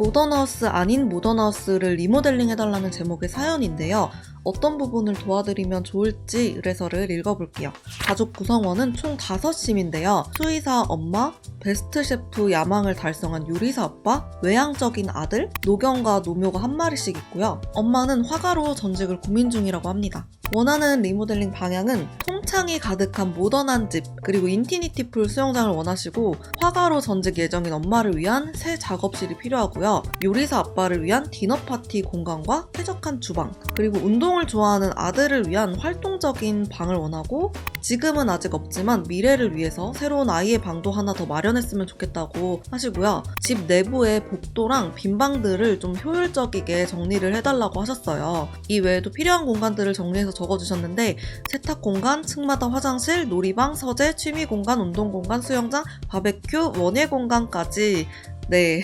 모던하우스 아닌 모던하우스를 리모델링 해달라는 제목의 사연인데요. 어떤 부분을 도와드리면 좋을지 의뢰서를 읽어볼게요. 가족 구성원은 총 5심인데요. 수의사 엄마, 베스트 셰프 야망을 달성한 요리사 아빠, 외향적인 아들, 노경과 노묘가 한 마리씩 있고요. 엄마는 화가로 전직을 고민 중이라고 합니다. 원하는 리모델링 방향은 통창이 가득한 모던한 집, 그리고 인피니티 풀 수영장을 원하시고, 화가로 전직 예정인 엄마를 위한 새 작업실이 필요하고요. 요리사 아빠를 위한 디너 파티 공간과 쾌적한 주방, 그리고 운동을 좋아하는 아들을 위한 활동적인 방을 원하고, 지금은 아직 없지만 미래를 위해서 새로운 아이의 방도 하나 더 마련했으면 좋겠다고 하시고요. 집 내부의 복도랑 빈 방들을 좀 효율적이게 정리를 해달라고 하셨어요. 이 외에도 필요한 공간들을 정리해서 적어주셨는데, 세탁 공간, 층마다 화장실, 놀이방, 서재, 취미 공간, 운동 공간, 수영장, 바베큐, 원예 공간까지. 네.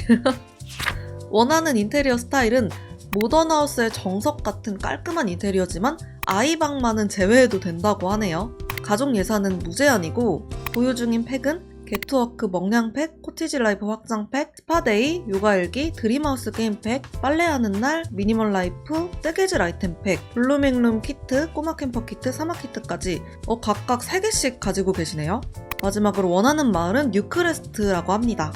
원하는 인테리어 스타일은 모던하우스의 정석 같은 깔끔한 인테리어지만 아이방만은 제외해도 된다고 하네요. 가족 예산은 무제한이고, 보유 중인 팩은 게트워크 먹냥팩, 코티지 라이프 확장팩, 스파데이, 요가일기, 드림하우스 게임팩, 빨래하는 날, 미니멀 라이프, 뜨개질 아이템팩, 블루밍룸 키트, 꼬마 캠퍼 키트, 사막 키트까지 각각 3개씩 가지고 계시네요. 마지막으로 원하는 마을은 뉴크레스트라고 합니다.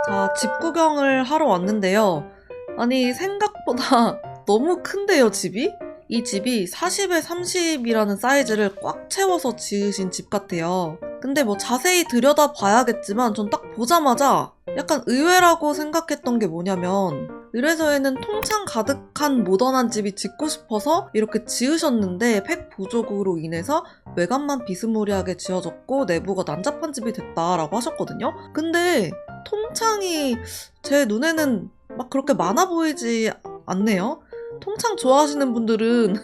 자, 집 구경을 하러 왔는데요. 아니, 생각보다 너무 큰데요, 집이? 이 집이 40에 30이라는 사이즈를 꽉 채워서 지으신 집 같아요. 근데 뭐 자세히 들여다봐야겠지만 전 딱 보자마자 약간 의외라고 생각했던 게 뭐냐면, 의뢰서에는 통창 가득한 모던한 집이 짓고 싶어서 이렇게 지으셨는데 팩 부족으로 인해서 외관만 비스무리하게 지어졌고 내부가 난잡한 집이 됐다라고 하셨거든요. 근데 통창이 제 눈에는 막 그렇게 많아 보이지 않네요. 통창 좋아하시는 분들은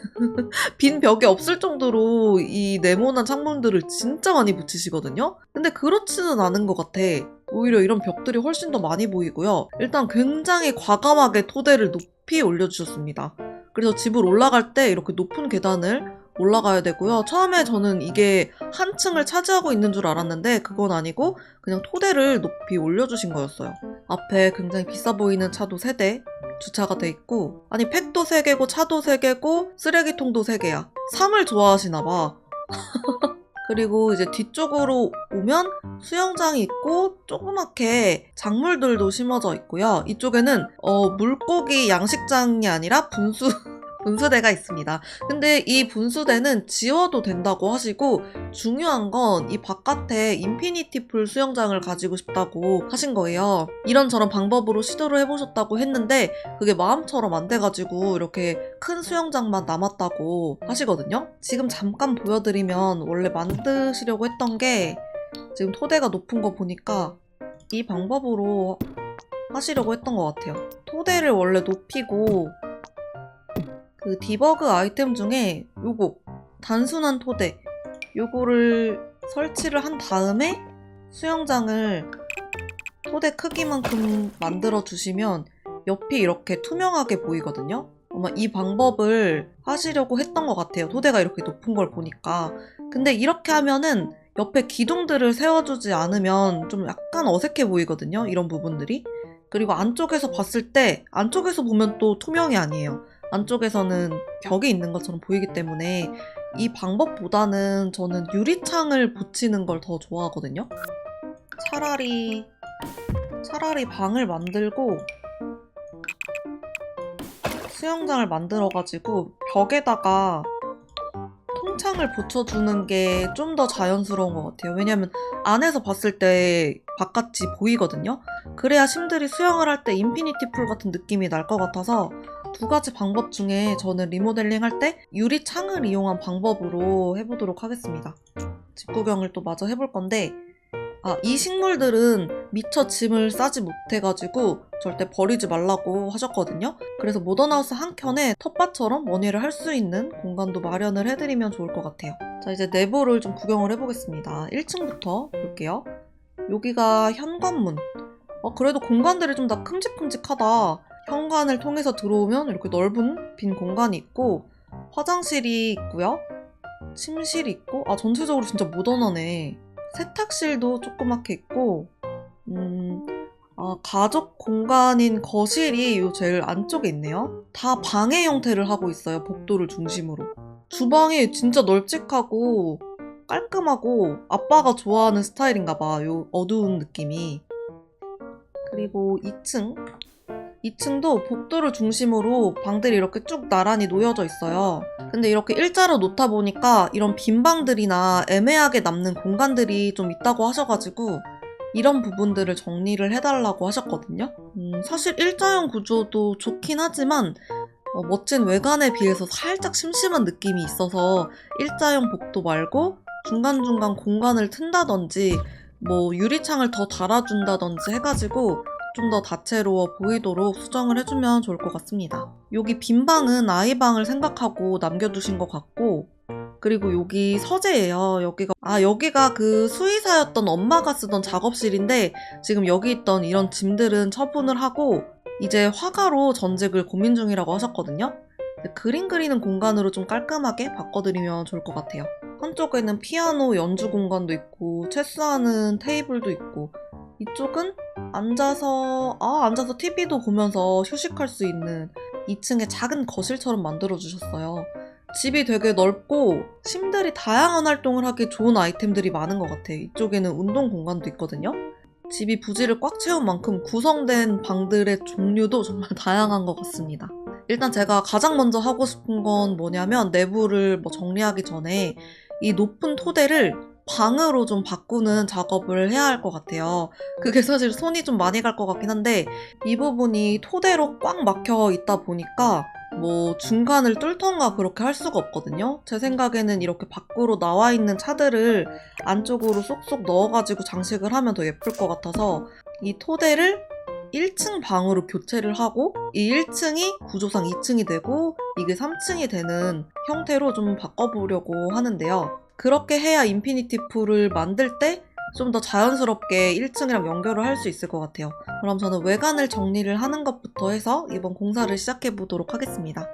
빈 벽이 없을 정도로 이 네모난 창문들을 진짜 많이 붙이시거든요? 근데 그렇지는 않은 것 같아. 오히려 이런 벽들이 훨씬 더 많이 보이고요. 일단 굉장히 과감하게 토대를 높이 올려주셨습니다. 그래서 집을 올라갈 때 이렇게 높은 계단을 올라가야 되고요. 처음에 저는 이게 한 층을 차지하고 있는 줄 알았는데 그건 아니고 그냥 토대를 높이 올려주신 거였어요. 앞에 굉장히 비싸 보이는 차도 3대 주차가 돼 있고, 아니 팩도 3개고 차도 3개고 쓰레기통도 3개야. 3을 좋아하시나 봐. 그리고 이제 뒤쪽으로 오면 수영장이 있고 조그맣게 작물들도 심어져 있고요. 이쪽에는 물고기 양식장이 아니라 분수대가 있습니다. 근데 이 분수대는 지워도 된다고 하시고, 중요한 건 이 바깥에 인피니티 풀 수영장을 가지고 싶다고 하신 거예요. 이런저런 방법으로 시도를 해보셨다고 했는데 그게 마음처럼 안 돼가지고 이렇게 큰 수영장만 남았다고 하시거든요. 지금 잠깐 보여드리면 원래 만드시려고 했던 게, 지금 토대가 높은 거 보니까 이 방법으로 하시려고 했던 것 같아요. 토대를 원래 높이고, 그 디버그 아이템 중에 요거 단순한 토대, 요거를 설치를 한 다음에 수영장을 토대 크기만큼 만들어 주시면 옆이 이렇게 투명하게 보이거든요. 아마 이 방법을 하시려고 했던 것 같아요. 토대가 이렇게 높은 걸 보니까. 근데 이렇게 하면은 옆에 기둥들을 세워주지 않으면 좀 약간 어색해 보이거든요, 이런 부분들이. 그리고 안쪽에서 봤을 때, 안쪽에서 보면 또 투명이 아니에요. 안쪽에서는 벽이 있는 것처럼 보이기 때문에 이 방법보다는 저는 유리창을 붙이는 걸 더 좋아하거든요. 차라리 방을 만들고 수영장을 만들어가지고 벽에다가 통창을 붙여주는 게 좀 더 자연스러운 것 같아요. 왜냐면 안에서 봤을 때 바깥이 보이거든요. 그래야 심들이 수영을 할 때 인피니티 풀 같은 느낌이 날 것 같아서, 2가지 방법 중에 저는 리모델링 할 때 유리창을 이용한 방법으로 해보도록 하겠습니다. 집 구경을 또 마저 해볼 건데, 이 식물들은 미처 짐을 싸지 못해가지고 절대 버리지 말라고 하셨거든요. 그래서 모던하우스 한켠에 텃밭처럼 원예를 할 수 있는 공간도 마련을 해드리면 좋을 것 같아요. 자, 이제 내부를 좀 구경을 해보겠습니다. 1층부터 볼게요. 여기가 현관문. 그래도 공간들이 좀 다 큼직큼직하다. 현관을 통해서 들어오면 이렇게 넓은 빈 공간이 있고, 화장실이 있고요. 침실이 있고, 전체적으로 진짜 모던하네. 세탁실도 조그맣게 있고, 가족 공간인 거실이 요 제일 안쪽에 있네요. 다 방의 형태를 하고 있어요. 복도를 중심으로. 주방이 진짜 널찍하고 깔끔하고 아빠가 좋아하는 스타일인가 봐. 요 어두운 느낌이. 그리고 2층. 2층도 복도를 중심으로 방들이 이렇게 쭉 나란히 놓여져 있어요. 근데 이렇게 일자로 놓다 보니까 이런 빈 방들이나 애매하게 남는 공간들이 좀 있다고 하셔가지고 이런 부분들을 정리를 해달라고 하셨거든요. 사실 일자형 구조도 좋긴 하지만 멋진 외관에 비해서 살짝 심심한 느낌이 있어서 일자형 복도 말고 중간중간 공간을 튼다든지 뭐 유리창을 더 달아준다든지 해가지고 좀 더 다채로워 보이도록 수정을 해주면 좋을 것 같습니다. 여기 빈 방은 아이 방을 생각하고 남겨두신 것 같고, 그리고 여기 서재예요. 여기가 그 수의사였던 엄마가 쓰던 작업실인데 지금 여기 있던 이런 짐들은 처분을 하고 이제 화가로 전직을 고민 중이라고 하셨거든요. 그림 그리는 공간으로 좀 깔끔하게 바꿔드리면 좋을 것 같아요. 한쪽에는 피아노 연주 공간도 있고 체스하는 테이블도 있고, 이쪽은 앉아서 TV도 보면서 휴식할 수 있는 2층의 작은 거실처럼 만들어주셨어요. 집이 되게 넓고 심들이 다양한 활동을 하기 좋은 아이템들이 많은 것 같아요. 이쪽에는 운동 공간도 있거든요. 집이 부지를 꽉 채운 만큼 구성된 방들의 종류도 정말 다양한 것 같습니다. 일단 제가 가장 먼저 하고 싶은 건 뭐냐면 내부를 정리하기 전에 이 높은 토대를 방으로 좀 바꾸는 작업을 해야 할 것 같아요. 그게 사실 손이 좀 많이 갈 것 같긴 한데 이 부분이 토대로 꽉 막혀 있다 보니까 중간을 뚫던가 그렇게 할 수가 없거든요. 제 생각에는 이렇게 밖으로 나와 있는 차들을 안쪽으로 쏙쏙 넣어가지고 장식을 하면 더 예쁠 것 같아서 이 토대를 1층 방으로 교체를 하고 이 1층이 구조상 2층이 되고 이게 3층이 되는 형태로 좀 바꿔보려고 하는데요. 그렇게 해야 인피니티 풀을 만들 때 좀 더 자연스럽게 1층이랑 연결을 할 수 있을 것 같아요. 그럼 저는 외관을 정리를 하는 것부터 해서 이번 공사를 시작해 보도록 하겠습니다.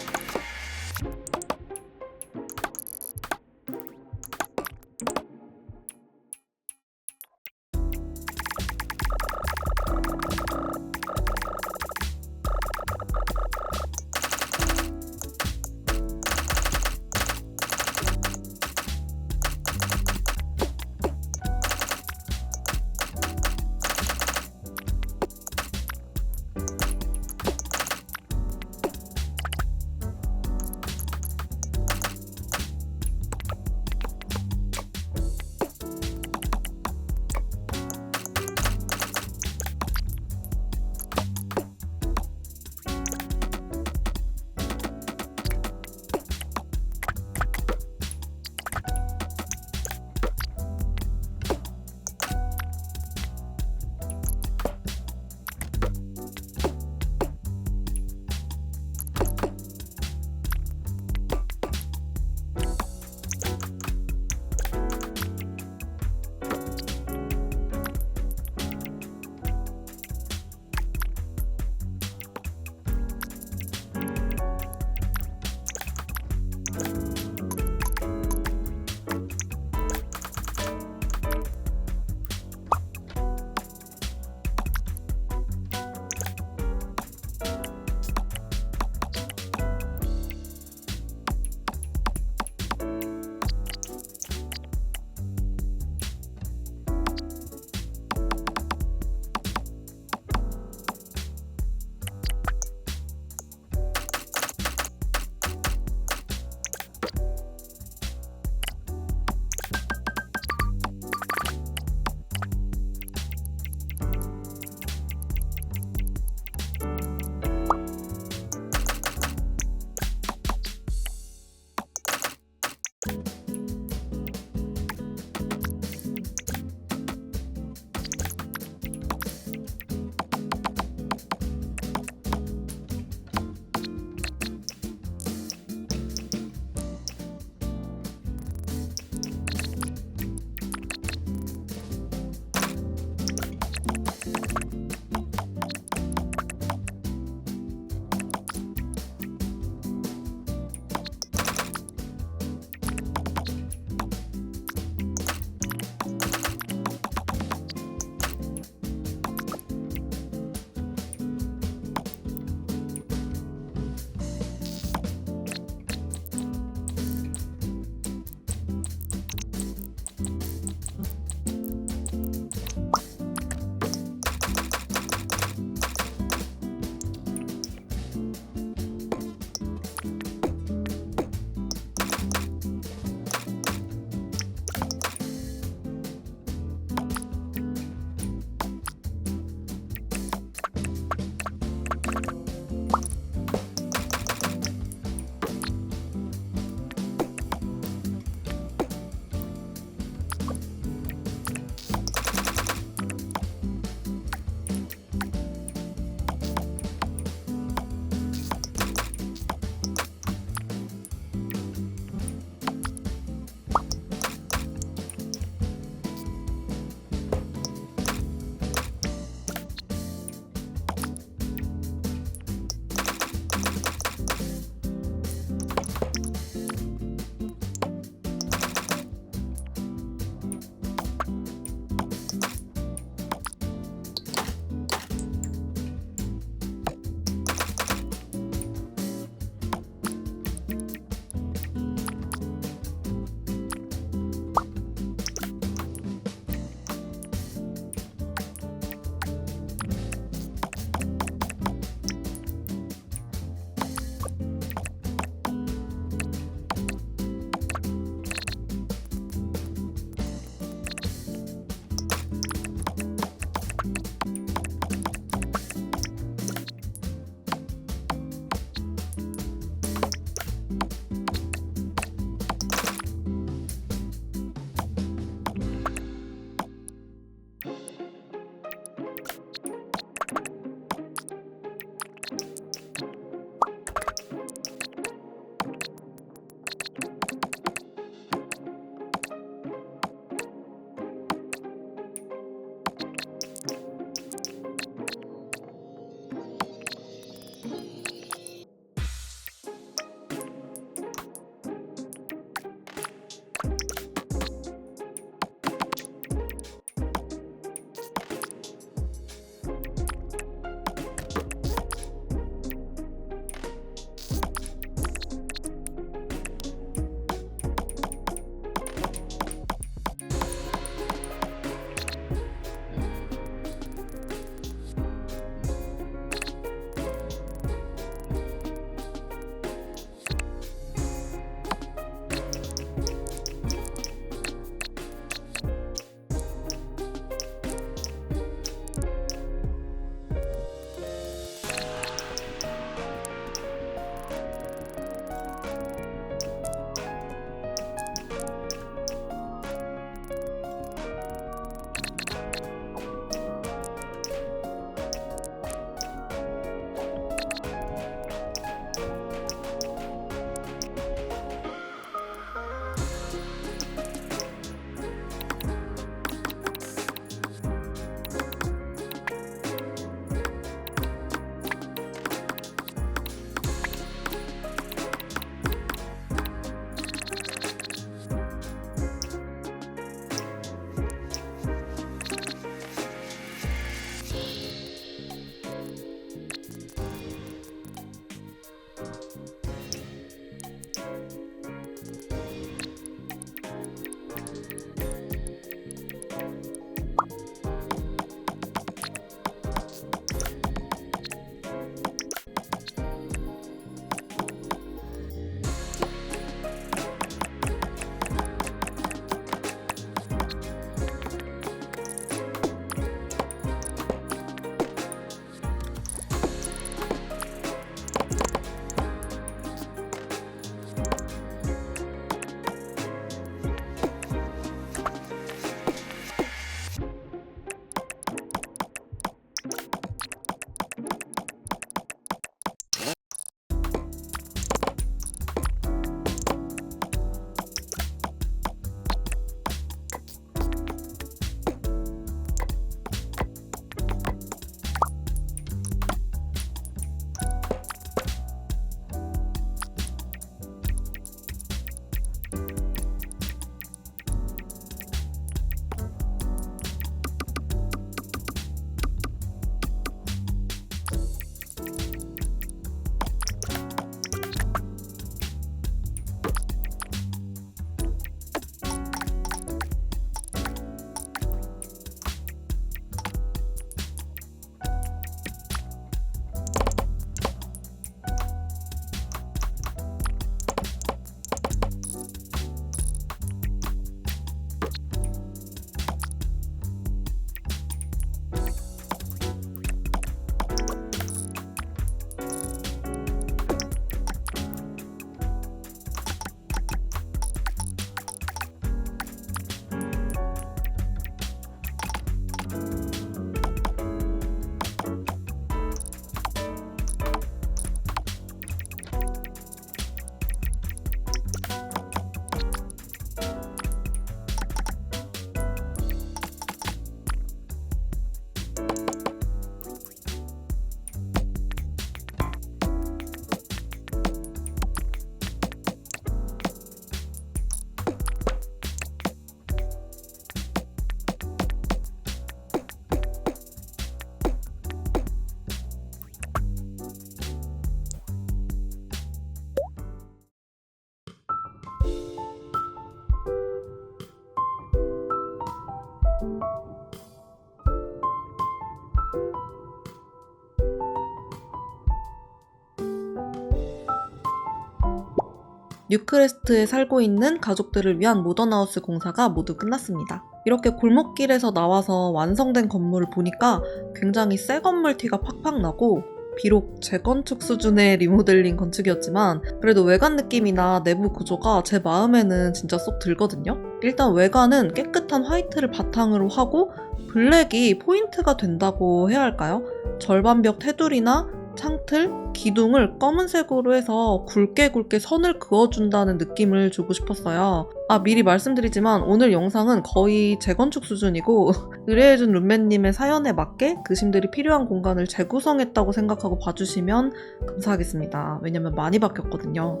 뉴크레스트에 살고 있는 가족들을 위한 모던하우스 공사가 모두 끝났습니다. 이렇게 골목길에서 나와서 완성된 건물을 보니까 굉장히 새 건물 티가 팍팍 나고, 비록 재건축 수준의 리모델링 건축이었지만 그래도 외관 느낌이나 내부 구조가 제 마음에는 진짜 쏙 들거든요. 일단 외관은 깨끗한 화이트를 바탕으로 하고 블랙이 포인트가 된다고 해야 할까요? 절반벽 테두리나 창틀, 기둥을 검은색으로 해서 굵게 선을 그어준다는 느낌을 주고 싶었어요. 미리 말씀드리지만 오늘 영상은 거의 재건축 수준이고 의뢰해준 룸메님의 사연에 맞게 그심들이 필요한 공간을 재구성했다고 생각하고 봐주시면 감사하겠습니다. 왜냐면 많이 바뀌었거든요.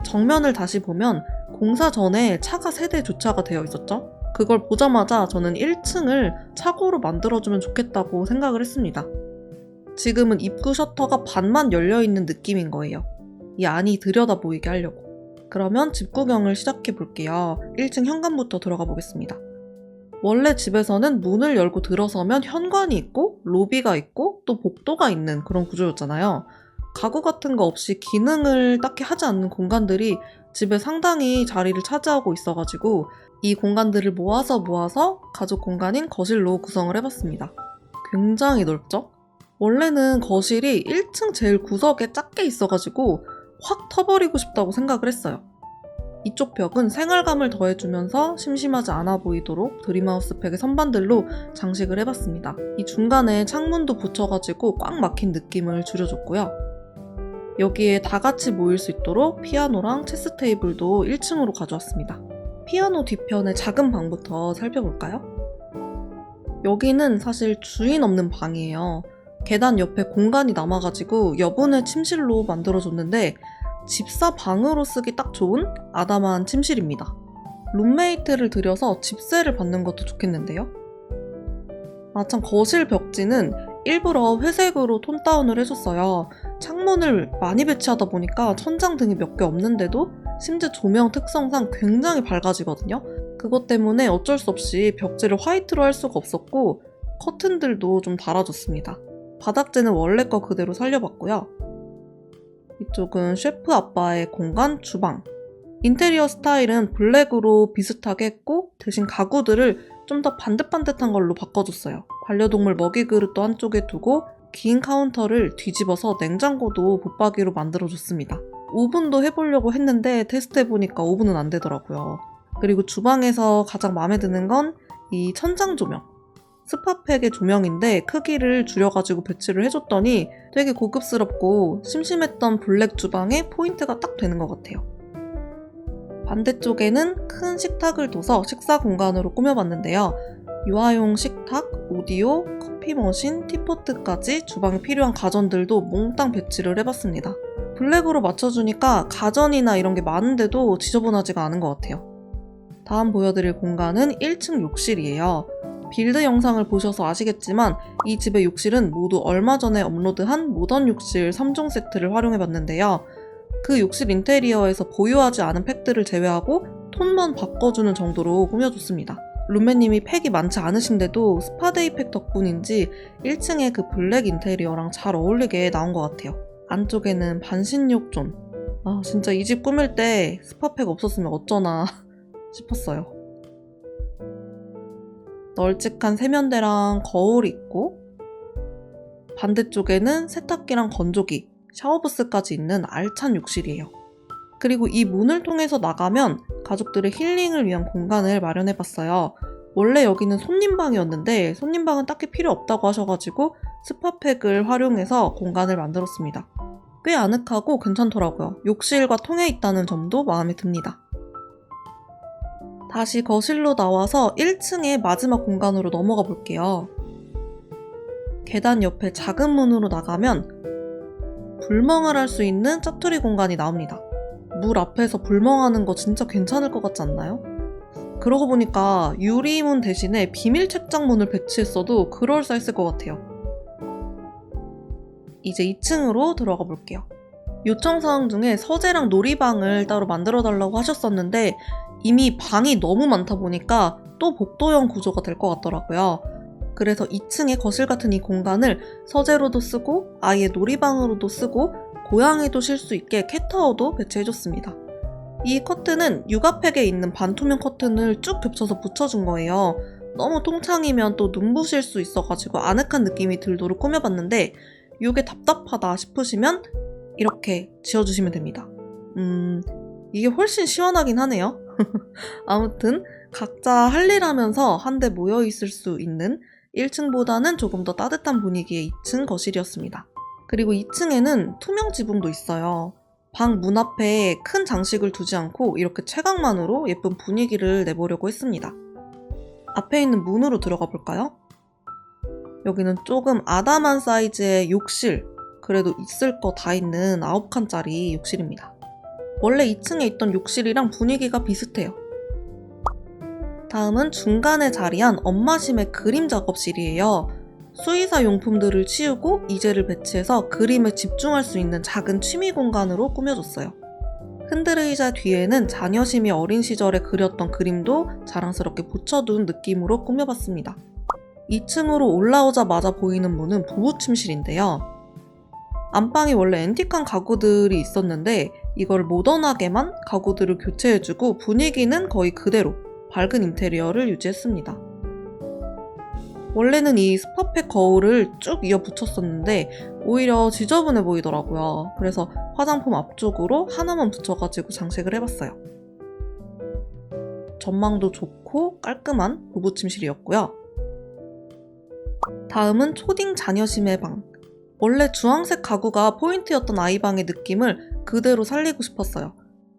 정면을 다시 보면 공사 전에 차가 3대 주차가 되어 있었죠. 그걸 보자마자 저는 1층을 차고로 만들어주면 좋겠다고 생각을 했습니다. 지금은 입구 셔터가 반만 열려있는 느낌인 거예요. 이 안이 들여다 보이게 하려고. 그러면 집 구경을 시작해 볼게요. 1층 현관부터 들어가 보겠습니다. 원래 집에서는 문을 열고 들어서면 현관이 있고 로비가 있고 또 복도가 있는 그런 구조였잖아요. 가구 같은 거 없이 기능을 딱히 하지 않는 공간들이 집에 상당히 자리를 차지하고 있어가지고 이 공간들을 모아서 가족 공간인 거실로 구성을 해봤습니다. 굉장히 넓죠? 원래는 거실이 1층 제일 구석에 작게 있어가지고 확 터버리고 싶다고 생각을 했어요. 이쪽 벽은 생활감을 더해주면서 심심하지 않아 보이도록 드림하우스팩의 선반들로 장식을 해봤습니다. 이 중간에 창문도 붙여가지고 꽉 막힌 느낌을 줄여줬고요. 여기에 다 같이 모일 수 있도록 피아노랑 체스 테이블도 1층으로 가져왔습니다. 피아노 뒤편의 작은 방부터 살펴볼까요? 여기는 사실 주인 없는 방이에요. 계단 옆에 공간이 남아가지고 여분의 침실로 만들어줬는데 집사 방으로 쓰기 딱 좋은 아담한 침실입니다. 룸메이트를 들여서 집세를 받는 것도 좋겠는데요? 참 거실 벽지는 일부러 회색으로 톤 다운을 해줬어요. 창문을 많이 배치하다 보니까 천장 등이 몇 개 없는데도 심지어 조명 특성상 굉장히 밝아지거든요. 그것 때문에 어쩔 수 없이 벽지를 화이트로 할 수가 없었고 커튼들도 좀 달아줬습니다. 바닥재는 원래 거 그대로 살려봤고요. 이쪽은 셰프 아빠의 공간 주방. 인테리어 스타일은 블랙으로 비슷하게 했고 대신 가구들을 좀 더 반듯반듯한 걸로 바꿔줬어요. 반려동물 먹이 그릇도 한쪽에 두고 긴 카운터를 뒤집어서 냉장고도 붙박이로 만들어줬습니다. 오븐도 해보려고 했는데 테스트해보니까 오븐은 안 되더라고요. 그리고 주방에서 가장 마음에 드는 건 이 천장 조명. 스파팩의 조명인데 크기를 줄여가지고 배치를 해줬더니 되게 고급스럽고 심심했던 블랙 주방에 포인트가 딱 되는 것 같아요. 반대쪽에는 큰 식탁을 둬서 식사 공간으로 꾸며봤는데요. 유아용 식탁, 오디오, 커피 머신, 티포트까지 주방에 필요한 가전들도 몽땅 배치를 해봤습니다. 블랙으로 맞춰주니까 가전이나 이런 게 많은데도 지저분하지가 않은 것 같아요. 다음 보여드릴 공간은 1층 욕실이에요. 빌드 영상을 보셔서 아시겠지만 이 집의 욕실은 모두 얼마 전에 업로드한 모던 욕실 3종 세트를 활용해봤는데요. 그 욕실 인테리어에서 보유하지 않은 팩들을 제외하고 톤만 바꿔주는 정도로 꾸며줬습니다. 룸메님이 팩이 많지 않으신데도 스파데이 팩 덕분인지 1층의 그 블랙 인테리어랑 잘 어울리게 나온 것 같아요. 안쪽에는 반신욕존. 진짜 이 집 꾸밀 때 스파팩 없었으면 어쩌나 싶었어요. 널찍한 세면대랑 거울이 있고 반대쪽에는 세탁기랑 건조기, 샤워부스까지 있는 알찬 욕실이에요. 그리고 이 문을 통해서 나가면 가족들의 힐링을 위한 공간을 마련해봤어요. 원래 여기는 손님방이었는데 손님방은 딱히 필요 없다고 하셔가지고 스파팩을 활용해서 공간을 만들었습니다. 꽤 아늑하고 괜찮더라고요. 욕실과 통해 있다는 점도 마음에 듭니다. 다시 거실로 나와서 1층의 마지막 공간으로 넘어가 볼게요. 계단 옆에 작은 문으로 나가면 불멍을 할 수 있는 짜투리 공간이 나옵니다. 물 앞에서 불멍하는 거 진짜 괜찮을 것 같지 않나요? 그러고 보니까 유리문 대신에 비밀 책장문을 배치했어도 그럴싸했을 것 같아요. 이제 2층으로 들어가 볼게요. 요청사항 중에 서재랑 놀이방을 따로 만들어달라고 하셨었는데 이미 방이 너무 많다 보니까 또 복도형 구조가 될 것 같더라고요. 그래서 2층에 거실 같은 이 공간을 서재로도 쓰고 아예 놀이방으로도 쓰고 고양이도 쉴 수 있게 캣타워도 배치해줬습니다. 이 커튼은 육아팩에 있는 반투명 커튼을 쭉 겹쳐서 붙여준 거예요. 너무 통창이면 또 눈부실 수 있어가지고 아늑한 느낌이 들도록 꾸며봤는데 이게 답답하다 싶으시면 이렇게 지어주시면 됩니다. 이게 훨씬 시원하긴 하네요. 아무튼 각자 할 일 하면서 한데 모여있을 수 있는 1층보다는 조금 더 따뜻한 분위기의 2층 거실이었습니다. 그리고 2층에는 투명 지붕도 있어요. 방 문 앞에 큰 장식을 두지 않고 이렇게 채광만으로 예쁜 분위기를 내보려고 했습니다. 앞에 있는 문으로 들어가 볼까요? 여기는 조금 아담한 사이즈의 욕실, 그래도 있을 거 다 있는 9칸짜리 욕실입니다. 원래 2층에 있던 욕실이랑 분위기가 비슷해요. 다음은 중간에 자리한 엄마심의 그림 작업실이에요. 수의사 용품들을 치우고 이젤을 배치해서 그림에 집중할 수 있는 작은 취미 공간으로 꾸며줬어요. 흔들의자 뒤에는 자녀심이 어린 시절에 그렸던 그림도 자랑스럽게 붙여둔 느낌으로 꾸며봤습니다. 2층으로 올라오자마자 보이는 문은 부부 침실인데요. 안방이 원래 앤틱한 가구들이 있었는데 이걸 모던하게만 가구들을 교체해주고 분위기는 거의 그대로 밝은 인테리어를 유지했습니다. 원래는 이 스파팩 거울을 쭉 이어 붙였었는데 오히려 지저분해 보이더라고요. 그래서 화장품 앞쪽으로 하나만 붙여가지고 장식을 해봤어요. 전망도 좋고 깔끔한 부부 침실이었고요. 다음은 초딩 자녀심의 방. 원래 주황색 가구가 포인트였던 아이방의 느낌을 그대로 살리고 싶었어요.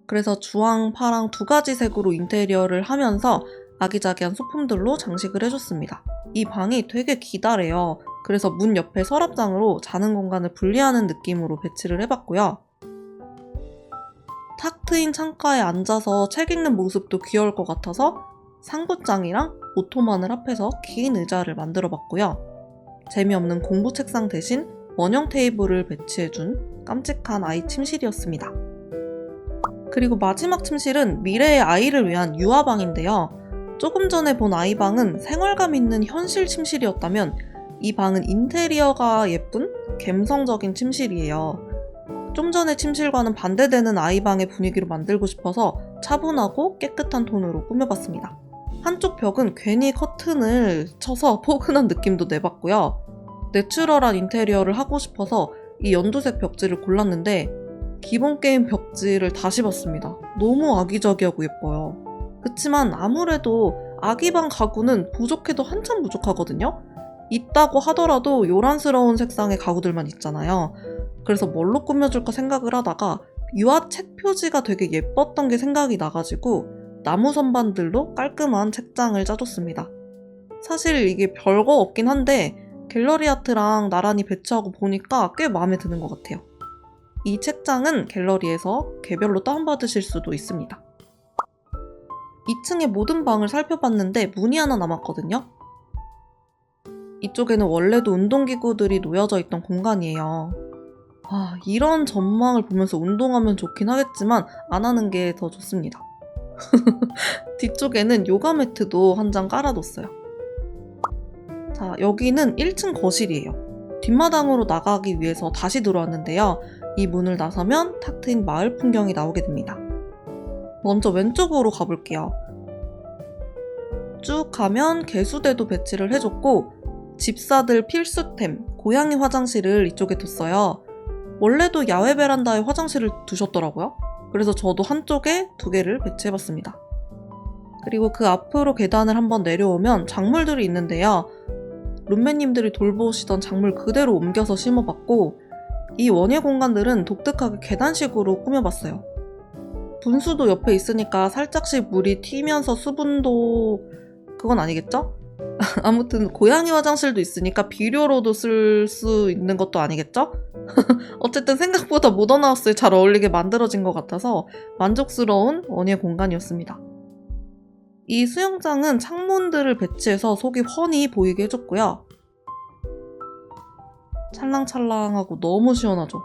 그래서 주황, 파랑 두 가지 색으로 인테리어를 하면서 아기자기한 소품들로 장식을 해줬습니다. 이 방이 되게 기다래요. 그래서 문 옆에 서랍장으로 자는 공간을 분리하는 느낌으로 배치를 해봤고요. 탁 트인 창가에 앉아서 책 읽는 모습도 귀여울 것 같아서 상부장이랑 오토만을 합해서 긴 의자를 만들어봤고요. 재미없는 공부 책상 대신 원형 테이블을 배치해준 깜찍한 아이 침실이었습니다. 그리고 마지막 침실은 미래의 아이를 위한 유아방인데요. 조금 전에 본 아이방은 생활감 있는 현실 침실이었다면 이 방은 인테리어가 예쁜 감성적인 침실이에요. 좀 전의 침실과는 반대되는 아이방의 분위기로 만들고 싶어서 차분하고 깨끗한 톤으로 꾸며봤습니다. 한쪽 벽은 괜히 커튼을 쳐서 포근한 느낌도 내봤고요. 내추럴한 인테리어를 하고 싶어서 이 연두색 벽지를 골랐는데 기본 게임 벽지를 다시 봤습니다. 너무 아기자기하고 예뻐요. 그치만 아무래도 아기방 가구는 부족해도 한참 부족하거든요? 있다고 하더라도 요란스러운 색상의 가구들만 있잖아요. 그래서 뭘로 꾸며줄까 생각을 하다가 유아책 표지가 되게 예뻤던 게 생각이 나가지고 나무 선반들로 깔끔한 책장을 짜줬습니다. 사실 이게 별거 없긴 한데 갤러리 아트랑 나란히 배치하고 보니까 꽤 마음에 드는 것 같아요. 이 책장은 갤러리에서 개별로 다운받으실 수도 있습니다. 2층의 모든 방을 살펴봤는데 문이 하나 남았거든요. 이쪽에는 원래도 운동기구들이 놓여져 있던 공간이에요. 이런 전망을 보면서 운동하면 좋긴 하겠지만 안 하는 게 더 좋습니다. 뒤쪽에는 요가 매트도 한 장 깔아뒀어요. 자, 여기는 1층 거실이에요. 뒷마당으로 나가기 위해서 다시 들어왔는데요. 이 문을 나서면 탁 트인 마을 풍경이 나오게 됩니다. 먼저 왼쪽으로 가볼게요. 쭉 가면 개수대도 배치를 해줬고 집사들 필수템, 고양이 화장실을 이쪽에 뒀어요. 원래도 야외 베란다에 화장실을 두셨더라고요. 그래서 저도 한쪽에 2개를 배치해봤습니다. 그리고 그 앞으로 계단을 한번 내려오면 작물들이 있는데요. 룸메님들이 돌보시던 작물 그대로 옮겨서 심어봤고 이 원예 공간들은 독특하게 계단식으로 꾸며봤어요. 분수도 옆에 있으니까 살짝씩 물이 튀면서 수분도... 그건 아니겠죠? 아무튼 고양이 화장실도 있으니까 비료로도 쓸 수 있는 것도 아니겠죠? 어쨌든 생각보다 모던하우스에 잘 어울리게 만들어진 것 같아서 만족스러운 원예 공간이었습니다. 이 수영장은 창문들을 배치해서 속이 훤히 보이게 해줬고요. 찰랑찰랑하고 너무 시원하죠?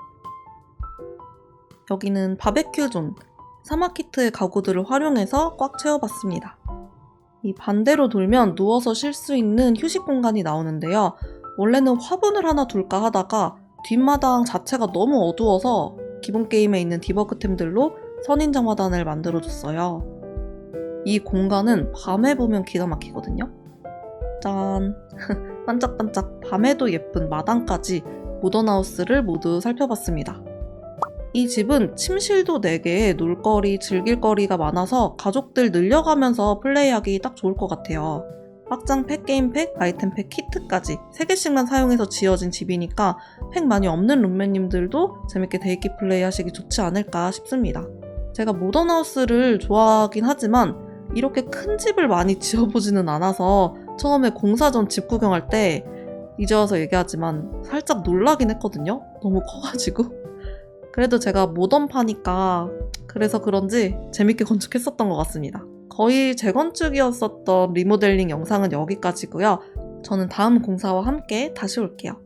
여기는 바베큐 존, 사마키트의 가구들을 활용해서 꽉 채워봤습니다. 이 반대로 돌면 누워서 쉴 수 있는 휴식 공간이 나오는데요. 원래는 화분을 하나 둘까 하다가 뒷마당 자체가 너무 어두워서 기본 게임에 있는 디버그템들로 선인장화단을 만들어줬어요. 이 공간은 밤에 보면 기가 막히거든요. 짠! 반짝반짝 밤에도 예쁜 마당까지 모던하우스를 모두 살펴봤습니다. 이 집은 침실도 4개에 놀거리, 즐길거리가 많아서 가족들 늘려가면서 플레이하기 딱 좋을 것 같아요. 확장팩, 게임팩, 아이템팩, 키트까지 3개씩만 사용해서 지어진 집이니까 팩 많이 없는 룸메님들도 재밌게 데이키 플레이하시기 좋지 않을까 싶습니다. 제가 모던하우스를 좋아하긴 하지만 이렇게 큰 집을 많이 지어보지는 않아서 처음에 공사 전 집 구경할 때 이제 와서 얘기하지만 살짝 놀라긴 했거든요. 너무 커가지고. 그래도 제가 모던파니까 그래서 그런지 재밌게 건축했었던 것 같습니다. 거의 재건축이었었던 리모델링 영상은 여기까지고요. 저는 다음 공사와 함께 다시 올게요.